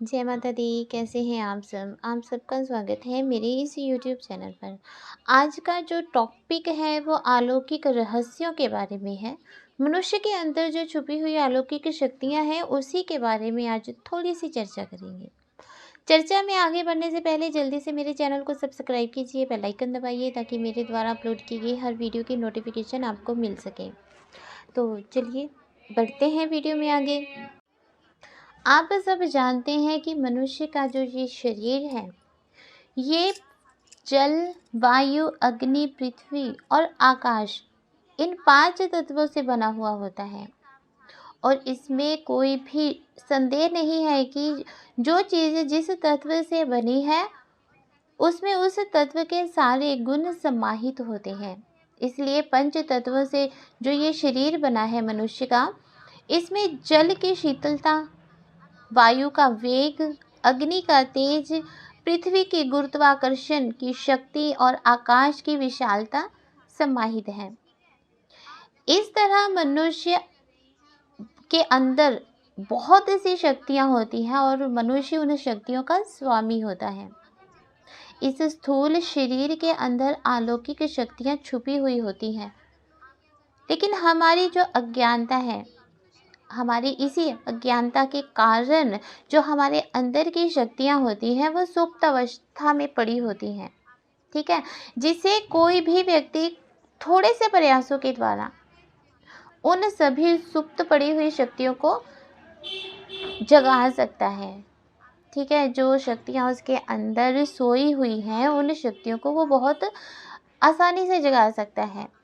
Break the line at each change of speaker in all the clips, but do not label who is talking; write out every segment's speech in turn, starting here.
जय माता दी। कैसे हैं आप सब? आप सबका स्वागत है मेरे इस यूट्यूब चैनल पर। आज का जो टॉपिक है वो अलौकिक रहस्यों के बारे में है। मनुष्य के अंदर जो छुपी हुई अलौकिक शक्तियां हैं उसी के बारे में आज थोड़ी सी चर्चा करेंगे। चर्चा में आगे बढ़ने से पहले जल्दी से मेरे चैनल को सब्सक्राइब कीजिए, बेल आइकन दबाइए ताकि मेरे द्वारा अपलोड की गई हर वीडियो की नोटिफिकेशन आपको मिल सके। तो चलिए बढ़ते हैं वीडियो में आगे। आप सब जानते हैं कि मनुष्य का जो ये शरीर है ये जल, वायु, अग्नि, पृथ्वी और आकाश, इन 5 तत्वों से बना हुआ होता है। और इसमें कोई भी संदेह नहीं है कि जो चीज़ जिस तत्व से बनी है उसमें उस तत्व के सारे गुण समाहित होते हैं। इसलिए पंच तत्वों से जो ये शरीर बना है मनुष्य का, इसमें जल की शीतलता, वायु का वेग, अग्नि का तेज, पृथ्वी की गुरुत्वाकर्षण की शक्ति और आकाश की विशालता समाहित है। इस तरह मनुष्य के अंदर बहुत सी शक्तियां होती हैं और मनुष्य उन शक्तियों का स्वामी होता है। इस स्थूल शरीर के अंदर अलौकिक शक्तियां छुपी हुई होती हैं, लेकिन हमारी जो अज्ञानता है, हमारी इसी अज्ञानता के कारण जो हमारे अंदर की शक्तियां होती हैं वो सुप्त अवस्था में पड़ी होती हैं। ठीक है, जिसे कोई भी व्यक्ति थोड़े से प्रयासों के द्वारा उन सभी सुप्त पड़ी हुई शक्तियों को जगा सकता है। ठीक है, जो शक्तियां उसके अंदर सोई हुई हैं उन शक्तियों को वो बहुत आसानी से जगा सकता है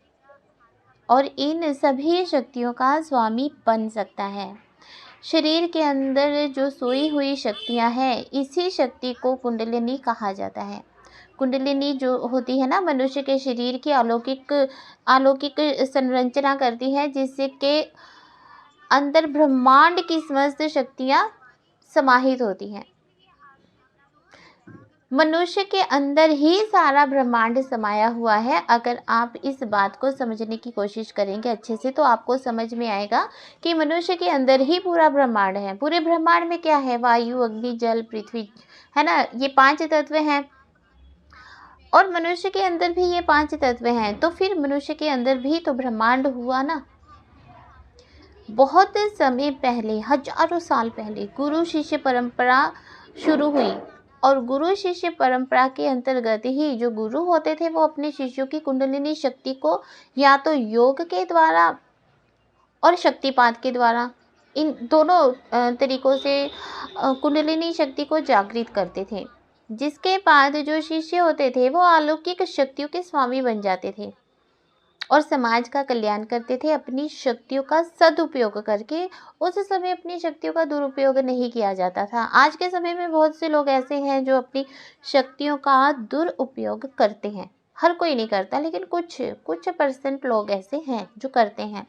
और इन सभी शक्तियों का स्वामी बन सकता है। शरीर के अंदर जो सोई हुई शक्तियां हैं, इसी शक्ति को कुंडलिनी कहा जाता है। कुंडलिनी जो होती है ना, मनुष्य के शरीर की अलौकिक अलौकिक संरचना करती है, जिसके अंदर ब्रह्मांड की समस्त शक्तियां समाहित होती हैं। मनुष्य के अंदर ही सारा ब्रह्मांड समाया हुआ है। अगर आप इस बात को समझने की कोशिश करेंगे अच्छे से तो आपको समझ में आएगा कि मनुष्य के अंदर ही पूरा ब्रह्मांड है। पूरे ब्रह्मांड में क्या है? वायु, अग्नि, जल, पृथ्वी, है ना, ये 5 तत्व हैं और मनुष्य के अंदर भी ये 5 तत्व हैं। तो फिर मनुष्य के अंदर भी तो ब्रह्मांड हुआ ना। बहुत समय पहले, हजारों साल पहले गुरु शिष्य परंपरा शुरू हुई और गुरु शिष्य परंपरा के अंतर्गत ही जो गुरु होते थे वो अपने शिष्यों की कुंडलिनी शक्ति को या तो योग के द्वारा और शक्तिपात के द्वारा, इन दोनों तरीकों से कुंडलिनी शक्ति को जागृत करते थे। जिसके बाद जो शिष्य होते थे वो अलौकिक शक्तियों के स्वामी बन जाते थे और समाज का कल्याण करते थे अपनी शक्तियों का सदुपयोग करके। उस समय अपनी शक्तियों का दुरुपयोग नहीं किया जाता था। आज के समय में बहुत से लोग ऐसे हैं जो अपनी शक्तियों का दुरुपयोग करते हैं। हर कोई नहीं करता, लेकिन कुछ परसेंट लोग ऐसे हैं जो करते हैं।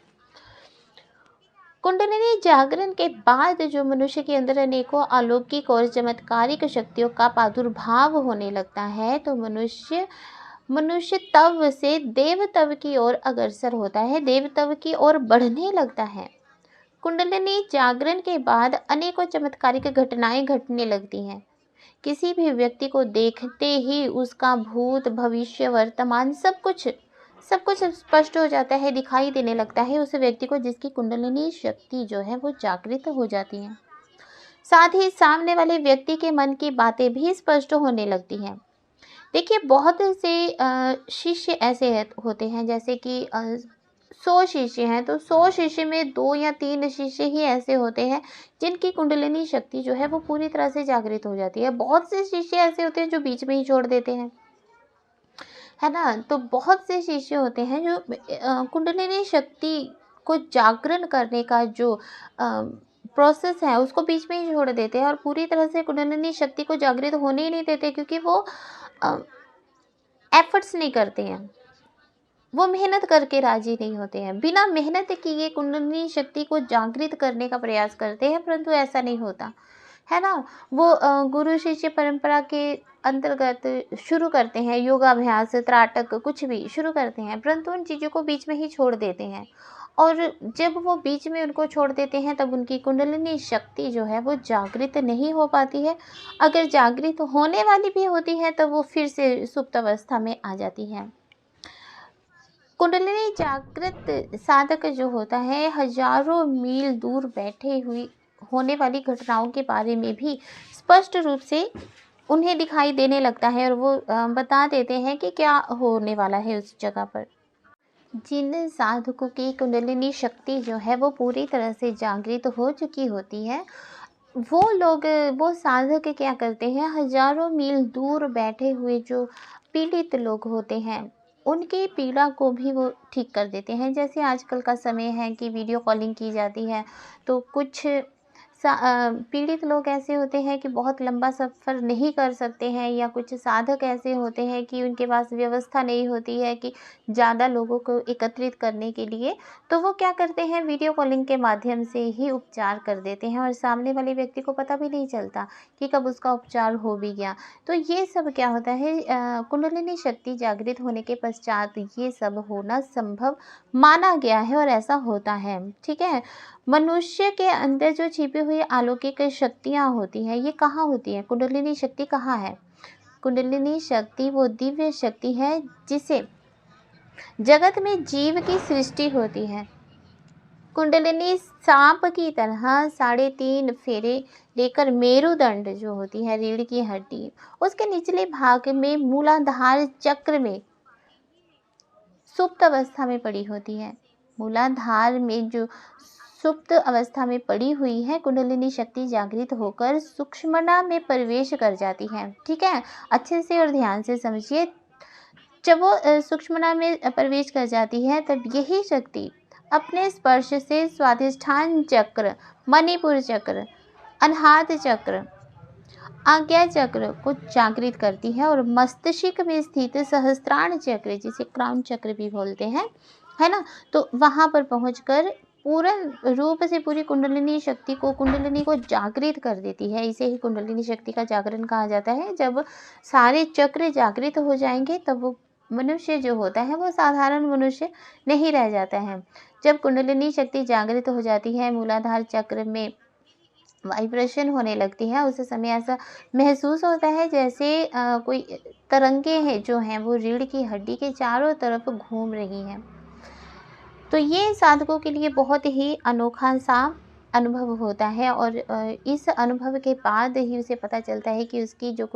कुंडलिनी जागरण के बाद जो मनुष्य के अंदर अनेकों अलौकिक और चमत्कारिक शक्तियों का प्रादुर्भाव होने लगता है, तो मनुष्य तव से देवतव की ओर अग्रसर होता है, देवतव की ओर बढ़ने लगता है। कुंडलिनी जागरण के बाद अनेकों चमत्कारिक घटनाएं घटने लगती हैं। किसी भी व्यक्ति को देखते ही उसका भूत, भविष्य, वर्तमान सब कुछ स्पष्ट हो जाता है, दिखाई देने लगता है उस व्यक्ति को, जिसकी कुंडलिनी शक्ति जो है वो जागृत हो जाती है। साथ ही सामने वाले व्यक्ति के मन की बातें भी स्पष्ट होने लगती हैं। देखिए, बहुत से शिष्य ऐसे होते हैं, जैसे कि 100 शिष्य हैं तो 100 शिष्य में 2 या 3 शिष्य ही ऐसे होते हैं जिनकी कुंडलिनी शक्ति जो है वो पूरी तरह से जागृत हो जाती है। बहुत से शिष्य ऐसे होते हैं जो बीच में ही छोड़ देते हैं, है ना। तो बहुत से शिष्य होते हैं जो कुंडलिनी शक्ति को जागरण करने का जो प्रोसेस है उसको बीच में ही छोड़ देते हैं और पूरी तरह से कुंडलिनी शक्ति को जागृत होने ही नहीं देते, क्योंकि वो एफर्ट्स नहीं करते हैं, वो मेहनत करके राजी नहीं होते हैं। बिना मेहनत किए कुंडलिनी शक्ति को जागृत करने का प्रयास करते हैं, परंतु ऐसा नहीं होता, है ना। वो गुरु शिष्य परंपरा के अंतर्गत शुरू करते हैं, योगाभ्यास, त्राटक, कुछ भी शुरू करते हैं, परंतु उन चीज़ों को बीच में ही छोड़ देते हैं और जब वो बीच में उनको छोड़ देते हैं तब उनकी कुंडलिनी शक्ति जो है वो जागृत नहीं हो पाती है। अगर जागृत होने वाली भी होती है तो वो फिर से सुप्त अवस्था में आ जाती है। कुंडलिनी जागृत साधक जो होता है हजारों मील दूर बैठे हुई होने वाली घटनाओं के बारे में भी स्पष्ट रूप से उन्हें दिखाई देने लगता है और वो बता देते हैं कि क्या होने वाला है उस जगह पर। जिन साधकों की कुंडलिनी शक्ति जो है वो पूरी तरह से जागृत हो चुकी होती है, वो साधक क्या करते हैं, हजारों मील दूर बैठे हुए जो पीड़ित लोग होते हैं उनकी पीड़ा को भी वो ठीक कर देते हैं। जैसे आजकल का समय है कि वीडियो कॉलिंग की जाती है, तो कुछ पीड़ित लोग ऐसे होते हैं कि बहुत लंबा सफ़र नहीं कर सकते हैं, या कुछ साधक ऐसे होते हैं कि उनके पास व्यवस्था नहीं होती है कि ज़्यादा लोगों को एकत्रित करने के लिए, तो वो क्या करते हैं, वीडियो कॉलिंग के माध्यम से ही उपचार कर देते हैं और सामने वाले व्यक्ति को पता भी नहीं चलता कि कब उसका उपचार हो भी गया। तो ये सब क्या होता है, कुंडलिनी शक्ति जागृत होने के पश्चात ये सब होना संभव माना गया है और ऐसा होता है। ठीक है। मनुष्य के अंदर जो छिपी हुई अलौकिक शक्तियाँ होती हैं, ये कहाँ होती हैं? कुंडलिनी शक्ति कहाँ है? कुंडलिनी शक्ति वो दिव्य शक्ति है जिसे जगत में जीव की सृष्टि होती है। कुंडलिनी सांप की तरह 3.5 फेरे लेकर मेरुदंड जो होती है, रीढ़ की हड्डी, उसके निचले भाग में मूलाधार चक्र में सुप्त अवस्था में पड़ी होती है। मूलाधार में जो सुप्त अवस्था में पड़ी हुई है कुंडलिनी शक्ति जागृत होकर सूक्ष्मना में प्रवेश कर जाती है। ठीक है, अच्छे से और ध्यान से समझिए। जब वो सूक्ष्मना में प्रवेश कर जाती है तब यही शक्ति अपने स्पर्श से स्वाधिष्ठान चक्र, मणिपुर चक्र, अनाहत चक्र, आज्ञा चक्र को जागृत करती है और मस्तिष्क में स्थित सहस्त्राण चक्र, जिसे क्राउन चक्र भी बोलते हैं, है ना, तो वहाँ पर पहुंचकर पूर्ण रूप से पूरी कुंडलिनी शक्ति को, कुंडलिनी को जागृत कर देती है। इसे ही कुंडलिनी शक्ति का जागरण कहा जाता है। जब सारे चक्र जागृत हो जाएंगे तब वो मनुष्य जो होता है वो साधारण मनुष्य नहीं रह जाता है। जब कुंडलिनी शक्ति जागृत हो जाती है, मूलाधार चक्र में वाइब्रेशन होने लगती है, उस समय ऐसा महसूस होता है जैसे कोई तरंगे हैं जो हैं वो रीढ़ की हड्डी के चारों तरफ घूम रही हैं। तो ये साधकों के लिए बहुत ही अनोखा सा अनुभव होता है और इस अनुभव के बाद ही उसे पता चलता है कि उसकी जो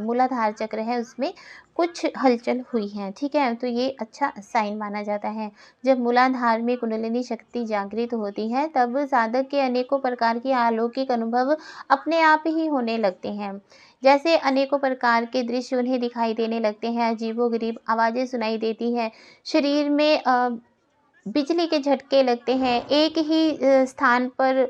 मूलाधार चक्र है उसमें कुछ हलचल हुई है। ठीक है, तो ये अच्छा साइन माना जाता है। जब मूलाधार में कुंडलिनी शक्ति जागृत होती है तब साधक के अनेकों प्रकार के अलौकिक अनुभव अपने आप ही होने लगते हैं। जैसे अनेकों प्रकार के दृश्य उन्हें दिखाई देने लगते हैं, अजीबोगरीब आवाज़ें सुनाई देती हैं, शरीर में बिजली के झटके लगते हैं, एक ही स्थान पर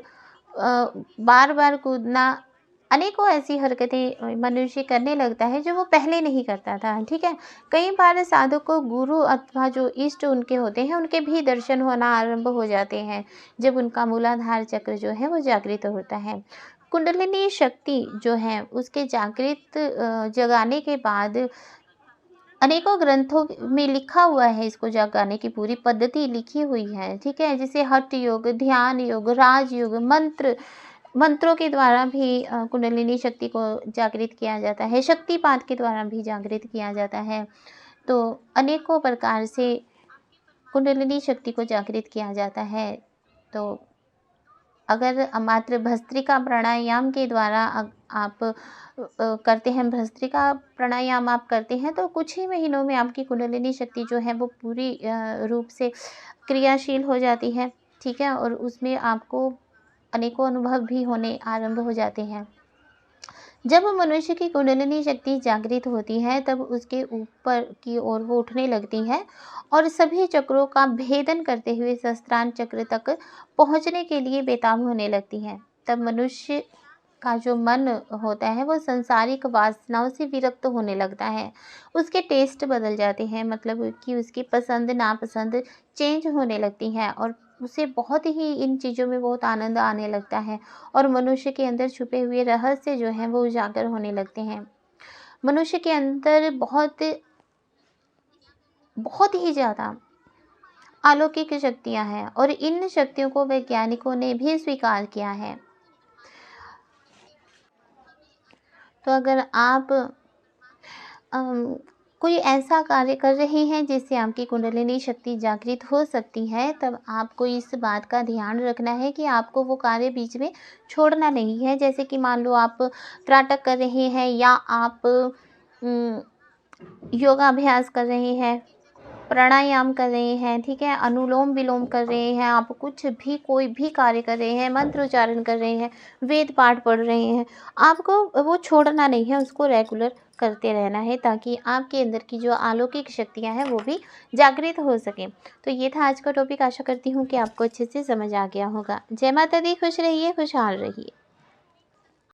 बार बार कूदना, अनेकों ऐसी हरकतें मनुष्य करने लगता है जो वो पहले नहीं करता था। ठीक है, कई बार साधक को गुरु अथवा जो इष्ट उनके होते हैं उनके भी दर्शन होना आरंभ हो जाते हैं जब उनका मूलाधार चक्र जो है वो जागृत होता है। कुंडलिनी शक्ति जो है उसके जागृत जगाने के बाद अनेकों ग्रंथों में लिखा हुआ है, इसको जगाने की पूरी पद्धति लिखी हुई है। ठीक है, जैसे हठ योग, ध्यान योग, राजयोग, मंत्रों के द्वारा भी कुंडलिनी शक्ति को जागृत किया जाता है, शक्तिपात के द्वारा भी जागृत किया जाता है। तो अनेकों प्रकार से कुंडलिनी शक्ति को जागृत किया जाता है। तो अगर मात्र भस्त्रिका प्राणायाम के द्वारा आप करते हैं, भस्त्रिका प्राणायाम आप करते हैं तो कुछ ही महीनों में आपकी कुंडलिनी शक्ति जो है वो पूरी रूप से क्रियाशील हो जाती है। ठीक है, और उसमें आपको अनेकों अनुभव भी होने आरंभ हो जाते हैं। जब मनुष्य की कुंडलिनी शक्ति जागृत होती है तब उसके ऊपर की ओर वो उठने लगती है और सभी चक्रों का भेदन करते हुए सहस्त्रार चक्र तक पहुंचने के लिए बेताब होने लगती है। तब मनुष्य का जो मन होता है वो सांसारिक वासनाओं से विरक्त होने लगता है, उसके टेस्ट बदल जाते हैं, मतलब कि उसकी पसंद नापसंद चेंज होने लगती हैं और उसे बहुत ही इन चीज़ों में बहुत आनंद आने लगता है और मनुष्य के अंदर छुपे हुए रहस्य जो हैं वो उजागर होने लगते हैं। मनुष्य के अंदर बहुत बहुत ही ज़्यादा अलौकिक शक्तियाँ हैं और इन शक्तियों को वैज्ञानिकों ने भी स्वीकार किया है। तो अगर आप कोई ऐसा कार्य कर रहे हैं जिससे आपकी कुंडलिनी शक्ति जागृत हो सकती है, तब आपको इस बात का ध्यान रखना है कि आपको वो कार्य बीच में छोड़ना नहीं है। जैसे कि मान लो आप त्राटक कर रहे हैं या आप योगाभ्यास कर रहे हैं, प्राणायाम कर रहे हैं, ठीक है, अनुलोम विलोम कर रहे हैं, आप कुछ भी कोई भी कार्य कर रहे हैं, मंत्र उच्चारण कर रहे हैं, वेद पाठ पढ़ रहे हैं, आपको वो छोड़ना नहीं है, उसको रेगुलर करते रहना है ताकि आपके अंदर की जो अलौकिक शक्तियाँ हैं वो भी जागृत हो सकें। तो ये था आज का टॉपिक। आशा करती हूँ कि आपको अच्छे से समझ आ गया होगा। जय माता दी। खुश रहिए, खुशहाल रहिए।